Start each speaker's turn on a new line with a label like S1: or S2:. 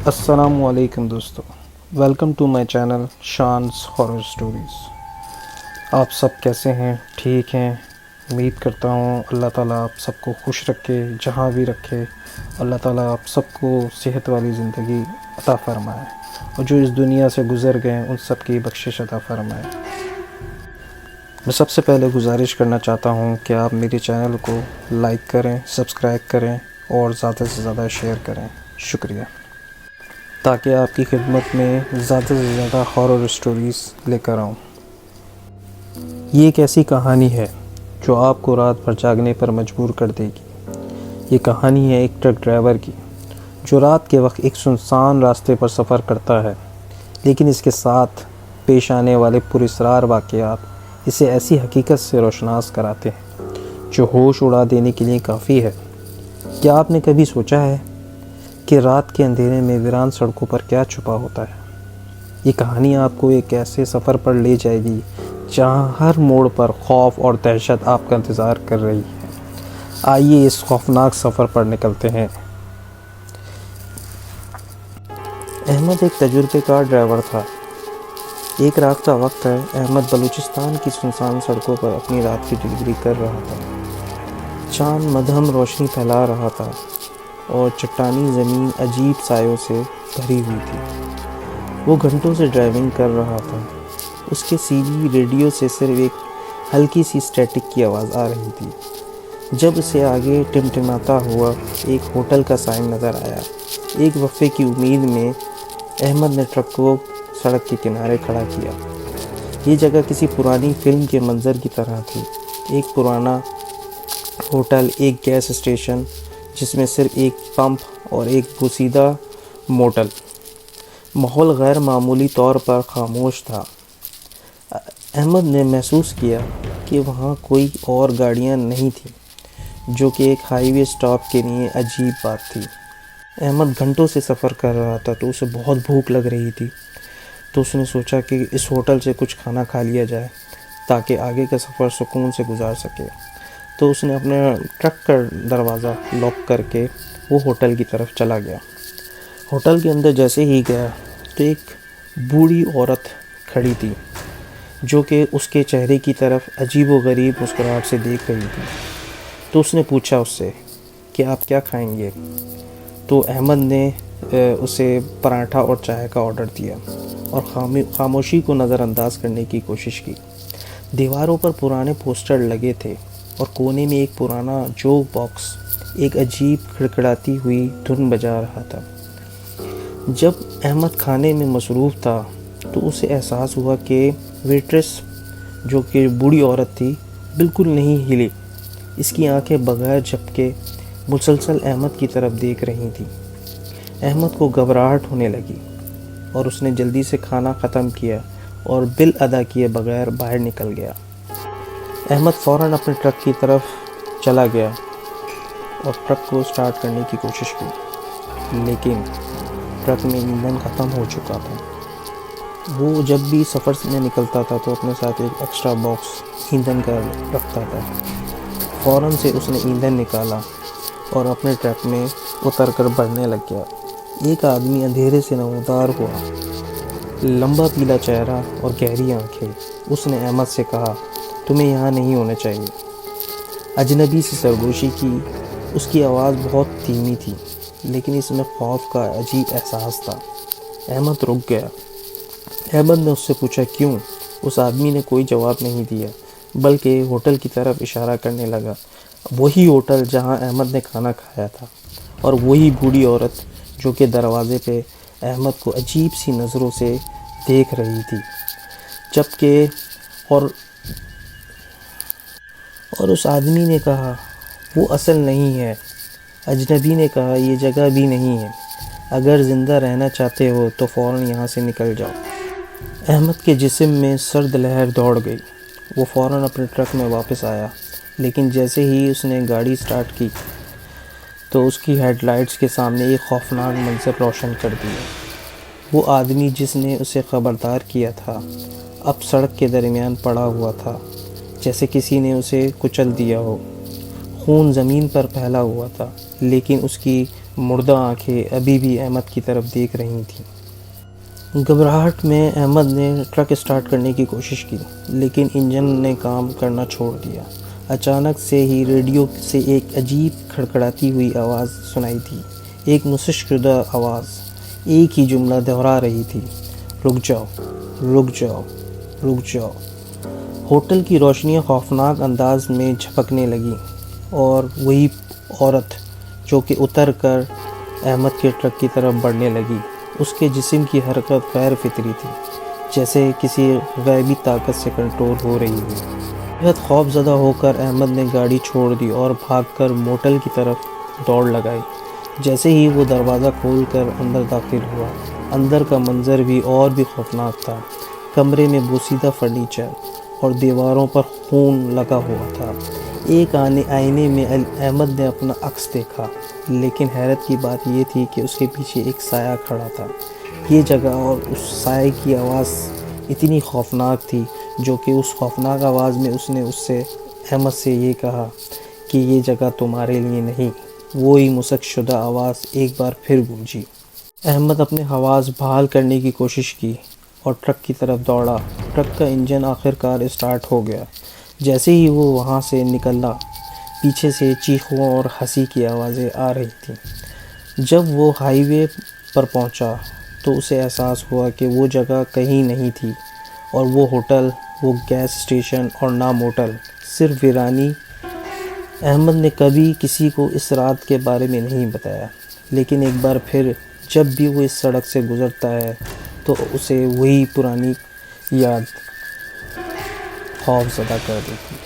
S1: السلام علیکم دوستو، welcome to my channel Shan's horror stories. آپ سب کیسے ہیں؟ ٹھیک ہیں؟ امید کرتا ہوں اللہ تعالیٰ آپ سب کو خوش رکھے، جہاں بھی رکھے اللہ تعالیٰ آپ سب کو صحت والی زندگی عطا فرمائے، اور جو اس دنیا سے گزر گئے ان سب کی بخشش عطا فرمائے۔ میں سب سے پہلے گزارش کرنا چاہتا ہوں کہ آپ میرے چینل کو لائک کریں، سبسکرائب کریں اور زیادہ سے زیادہ شیئر کریں۔ شکریہ، تاکہ آپ کی خدمت میں زیادہ سے زیادہ ہارر سٹوریز لے کر آؤں۔ یہ ایک ایسی کہانی ہے جو آپ کو رات بھر جاگنے پر مجبور کر دے گی۔ یہ کہانی ہے ایک ٹرک ڈرائیور کی، جو رات کے وقت ایک سنسان راستے پر سفر کرتا ہے، لیکن اس کے ساتھ پیش آنے والے پراسرار واقعات اسے ایسی حقیقت سے روشناس کراتے ہیں جو ہوش اڑا دینے کے لیے کافی ہے۔ کیا آپ نے کبھی سوچا ہے کہ رات کے اندھیرے میں ویران سڑکوں پر کیا چھپا ہوتا ہے؟ یہ کہانی آپ کو ایک ایسے سفر پر لے جائے گی جہاں ہر موڑ پر خوف اور دہشت آپ کا انتظار کر رہی ہے۔ آئیے اس خوفناک سفر پر نکلتے ہیں۔ احمد ایک تجربے کار ڈرائیور تھا۔ ایک رات کا وقت ہے، احمد بلوچستان کی سنسان سڑکوں پر اپنی رات کی ڈلیوری کر رہا تھا۔ چاند مدھم روشنی پھیلا رہا تھا اور چٹانی زمین عجیب سایوں سے بھری ہوئی تھی۔ وہ گھنٹوں سے ڈرائیونگ کر رہا تھا۔ اس کے سی وی ریڈیو سے صرف ایک ہلکی سی اسٹیٹک کی آواز آ رہی تھی، جب اسے آگے ٹمٹماتا ہوا ایک ہوٹل کا سائن نظر آیا۔ ایک وقفے کی امید میں احمد نے ٹرک کو سڑک کے کنارے کھڑا کیا۔ یہ جگہ کسی پرانی فلم کے منظر کی طرح تھی، ایک پرانا ہوٹل، ایک گیس اسٹیشن جس میں صرف ایک پمپ اور ایک بوسیدہ موٹل۔ ماحول غیر معمولی طور پر خاموش تھا۔ احمد نے محسوس کیا کہ وہاں کوئی اور گاڑیاں نہیں تھیں، جو کہ ایک ہائی وے اسٹاپ کے لیے عجیب بات تھی۔ احمد گھنٹوں سے سفر کر رہا تھا تو اسے بہت بھوک لگ رہی تھی، تو اس نے سوچا کہ اس ہوٹل سے کچھ کھانا کھا لیا جائے تاکہ آگے کا سفر سکون سے گزار سکے۔ تو اس نے اپنے ٹرک کا دروازہ لاک کر کے وہ ہوٹل کی طرف چلا گیا۔ ہوٹل کے اندر جیسے ہی گیا تو ایک بوڑھی عورت کھڑی تھی، جو کہ اس کے چہرے کی طرف عجیب و غریب مسکراہٹ سے دیکھ رہی تھی۔ تو اس نے پوچھا اس سے کہ آپ کیا کھائیں گے؟ تو احمد نے اسے پراٹھا اور چائے کا آرڈر دیا اور خاموشی کو نظر انداز کرنے کی کوشش کی۔ دیواروں پر پرانے پوسٹر لگے تھے اور کونے میں ایک پرانا جوک باکس ایک عجیب کھڑکھڑاتی ہوئی دھن بجا رہا تھا۔ جب احمد کھانے میں مصروف تھا تو اسے احساس ہوا کہ ویٹریس، جو کہ بوڑھی عورت تھی، بالکل نہیں ہلی۔ اس کی آنکھیں بغیر جھپکے مسلسل احمد کی طرف دیکھ رہی تھیں۔ احمد کو گھبراہٹ ہونے لگی اور اس نے جلدی سے کھانا ختم کیا اور بل ادا کیے بغیر باہر نکل گیا۔ احمد فوراً اپنے ٹرک کی طرف چلا گیا اور ٹرک کو سٹارٹ کرنے کی کوشش کی، لیکن ٹرک میں ایندھن ختم ہو چکا تھا۔ وہ جب بھی سفر میں نکلتا تھا تو اپنے ساتھ ایک ایکسٹرا باکس ایندھن کا رکھتا تھا۔ فوراً سے اس نے ایندھن نکالا اور اپنے ٹرک میں اتر کر بڑھنے لگ گیا۔ ایک آدمی اندھیرے سے نمودار ہوا، لمبا پیلا چہرہ اور گہری آنکھیں۔ اس نے احمد سے کہا، تمہیں یہاں نہیں ہونا چاہیے۔ اجنبی سے سرگوشی کی۔ اس کی آواز بہت دھیمی تھی، لیکن اس میں خوف کا عجیب احساس تھا۔ احمد رک گیا۔ احمد نے اس سے پوچھا کیوں؟ اس آدمی نے کوئی جواب نہیں دیا، بلکہ ہوٹل کی طرف اشارہ کرنے لگا، وہی ہوٹل جہاں احمد نے کھانا کھایا تھا، اور وہی بوڑھی عورت جو کہ دروازے پہ احمد کو عجیب سی نظروں سے دیکھ رہی تھی۔ جبکہ اور اس آدمی نے کہا، وہ اصل نہیں ہے۔ اجنبی نے کہا، یہ جگہ بھی نہیں ہے۔ اگر زندہ رہنا چاہتے ہو تو فوراً یہاں سے نکل جاؤ۔ احمد کے جسم میں سرد لہر دوڑ گئی۔ وہ فوراً اپنے ٹرک میں واپس آیا، لیکن جیسے ہی اس نے گاڑی سٹارٹ کی تو اس کی ہیڈ لائٹس کے سامنے ایک خوفناک منظر روشن کر دیا۔ وہ آدمی جس نے اسے خبردار کیا تھا اب سڑک کے درمیان پڑا ہوا تھا، جیسے کسی نے اسے کچل دیا ہو۔ خون زمین پر پھیلا ہوا تھا، لیکن اس کی مردہ آنکھیں ابھی بھی احمد کی طرف دیکھ رہی تھیں۔ گھبراہٹ میں احمد نے ٹرک اسٹارٹ کرنے کی کوشش کی، لیکن انجن نے کام کرنا چھوڑ دیا۔ اچانک سے ہی ریڈیو سے ایک عجیب کھڑکھڑاتی ہوئی آواز سنائی تھی، ایک مشق شدہ آواز ایک ہی جملہ دہرا رہی تھی، رک جاؤ، رک جاؤ، رک جاؤ۔ ہوٹل کی روشنیاں خوفناک انداز میں جھپکنے لگیں، اور وہی عورت جو کہ اتر کر احمد کے ٹرک کی طرف بڑھنے لگی، اس کے جسم کی حرکت غیر فطری تھی، جیسے کسی غیبی طاقت سے کنٹرول ہو رہی ہو۔ بہت خوف زدہ ہو کر احمد نے گاڑی چھوڑ دی اور بھاگ کر موٹل کی طرف دوڑ لگائی۔ جیسے ہی وہ دروازہ کھول کر اندر داخل ہوا، اندر کا منظر بھی اور بھی خوفناک تھا۔ کمرے میں بوسیدہ فرنیچر اور دیواروں پر خون لگا ہوا تھا۔ ایک آئینے میں احمد نے اپنا عکس دیکھا، لیکن حیرت کی بات یہ تھی کہ اس کے پیچھے ایک سایہ کھڑا تھا۔ یہ جگہ اور اس سائے کی آواز اتنی خوفناک تھی، جو کہ اس خوفناک آواز میں اس نے احمد سے یہ کہا کہ یہ جگہ تمہارے لیے نہیں۔ وہی مسخ شدہ آواز ایک بار پھر گونجی۔ احمد اپنے حواس بحال کرنے کی کوشش کی اور ٹرک کی طرف دوڑا۔ ٹرک کا انجن آخر کار اسٹارٹ ہو گیا۔ جیسے ہی وہ وہاں سے نکلا، پیچھے سے چیخوں اور ہنسی کی آوازیں آ رہی تھیں۔ جب وہ ہائی وے پر پہنچا تو اسے احساس ہوا کہ وہ جگہ کہیں نہیں تھی، اور وہ ہوٹل، وہ گیس اسٹیشن اور نہ موٹل، صرف ویرانی۔ احمد نے کبھی کسی کو اس رات کے بارے میں نہیں بتایا، لیکن ایک بار پھر جب بھی وہ اس سڑک سے گزرتا ہے تو اسے وہی پرانی یاد خوف زدہ کر دیتی ہے۔